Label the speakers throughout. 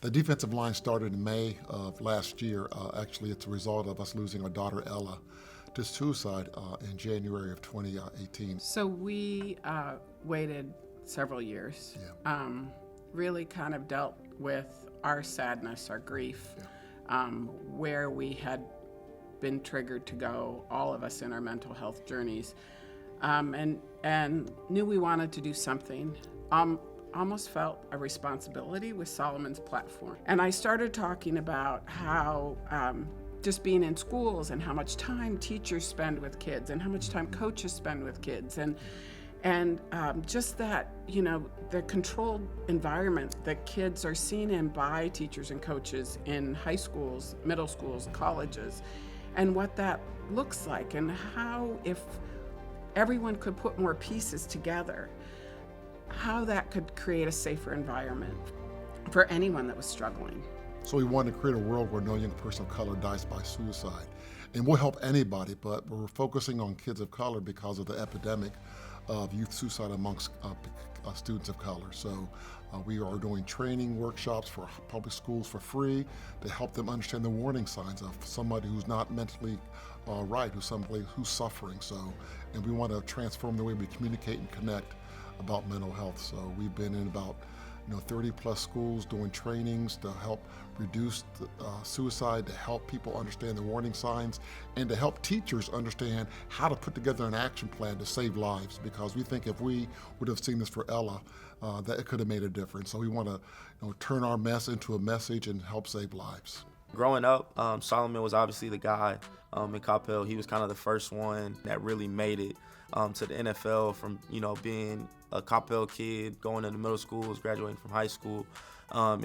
Speaker 1: The defensive line started in May of last year. Actually, it's a result of us losing our daughter Ella to suicide in January of 2018.
Speaker 2: So we waited several years, really kind of dealt with our sadness, our grief, where we had been triggered to go, all of us in our mental health journeys, and knew we wanted to do something. Almost felt a responsibility with Solomon's platform. And I started talking about how just being in schools and how much time teachers spend with kids and how much time coaches spend with kids, and just that, the controlled environment that kids are seen in by teachers and coaches in high schools, middle schools, colleges, and what that looks like, and how if everyone could put more pieces together, how that could create a safer environment for anyone that was struggling.
Speaker 1: So we wanted to create a world where no young person of color dies by suicide. And we'll help anybody, but we're focusing on kids of color because of the epidemic of youth suicide amongst students of color. So we are doing training workshops for public schools for free to help them understand the warning signs of somebody who's not mentally right, who's somebody who's suffering. And we want to transform the way we communicate and connect about mental health. So we've been in about 30 plus schools doing trainings to help reduce suicide, to help people understand the warning signs, and to help teachers understand how to put together an action plan to save lives, because we think if we would have seen this for Ella, that it could have made a difference. So we want to turn our mess into a message and help save lives.
Speaker 3: Growing up, Solomon was obviously the guy in Coppell. He was kind of the first one that really made it to the NFL from, being a Coppell kid, going into middle schools, graduating from high school, and,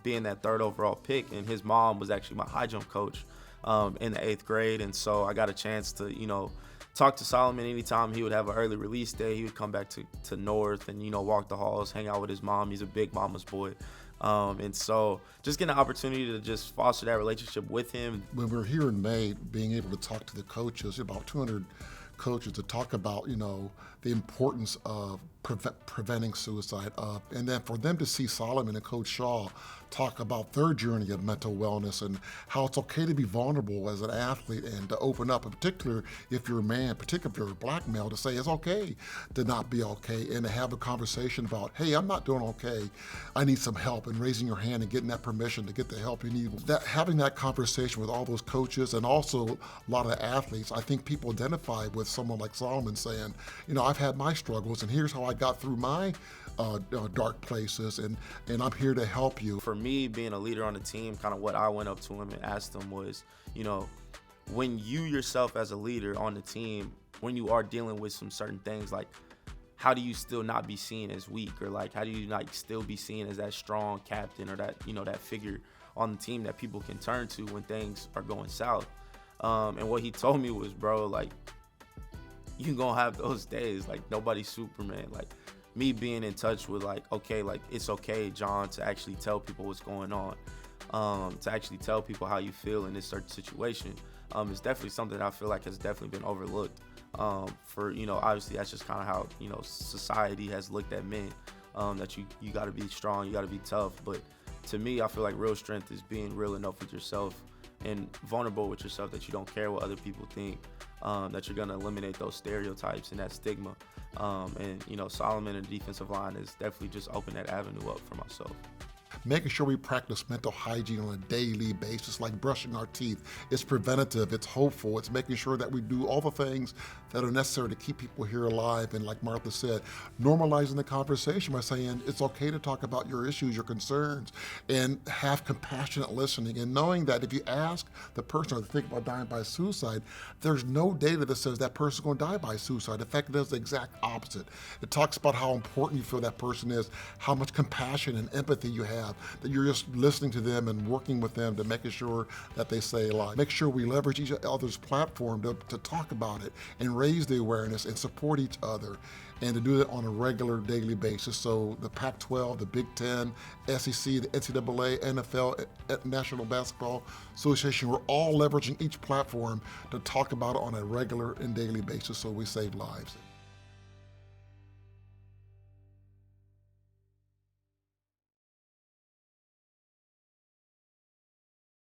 Speaker 3: being that third overall pick. And his mom was actually my high jump coach in the 8th grade. And so I got a chance to, talk to Solomon anytime he would have an early release day. He would come back to North and, walk the halls, hang out with his mom. He's a big mama's boy. And so just getting the opportunity to just foster that relationship with him.
Speaker 1: When we were here in May, being able to talk to the coaches, about 200 coaches, to talk about, the importance of preventing suicide, and then for them to see Solomon and Coach Shaw talk about their journey of mental wellness and how it's okay to be vulnerable as an athlete and to open up, in particular if you're a man, particularly if you're a black male, to say it's okay to not be okay and to have a conversation about, hey, I'm not doing okay, I need some help, and raising your hand and getting that permission to get the help you need. Having that conversation with all those coaches and also a lot of the athletes, I think people identify with someone like Solomon saying, I've had my struggles and here's how I got through my dark places, and I'm here to help you.
Speaker 3: For me, being a leader on the team, kind of what I went up to him and asked him was, when you yourself as a leader on the team, when you are dealing with some certain things, like how do you still not be seen as weak, or like how do you not still be seen as that strong captain or that, that figure on the team that people can turn to when things are going south? And what he told me was, bro, like, you gonna have those days. Like, nobody's Superman. Like, me being in touch with, like, okay, like, it's okay, John, to actually tell people what's going on, to actually tell people how you feel in this certain situation, is definitely something that I feel like has definitely been overlooked. For, obviously that's just kind of how, society has looked at men, that you got to be strong, you got to be tough. But to me, I feel like real strength is being real enough with yourself and vulnerable with yourself, that you don't care what other people think, that you're going to eliminate those stereotypes and that stigma. And, Solomon and the defensive line has definitely just opened that avenue up for myself.
Speaker 1: Making sure we practice mental hygiene on a daily basis, like brushing our teeth. It's preventative, it's hopeful, it's making sure that we do all the things that are necessary to keep people here alive. And like Martha said, normalizing the conversation by saying it's okay to talk about your issues, your concerns, and have compassionate listening. And knowing that if you ask the person or think about dying by suicide, there's no data that says that person's going to die by suicide. In fact, it does the exact opposite. It talks about how important you feel that person is, how much compassion and empathy you have, that you're just listening to them and working with them to making sure that they stay alive. Make sure we leverage each other's platform to talk about it and raise the awareness and support each other, and to do it on a regular daily basis. So the Pac-12, the Big Ten, SEC, the NCAA, NFL, National Basketball Association, we're all leveraging each platform to talk about it on a regular and daily basis so we save lives.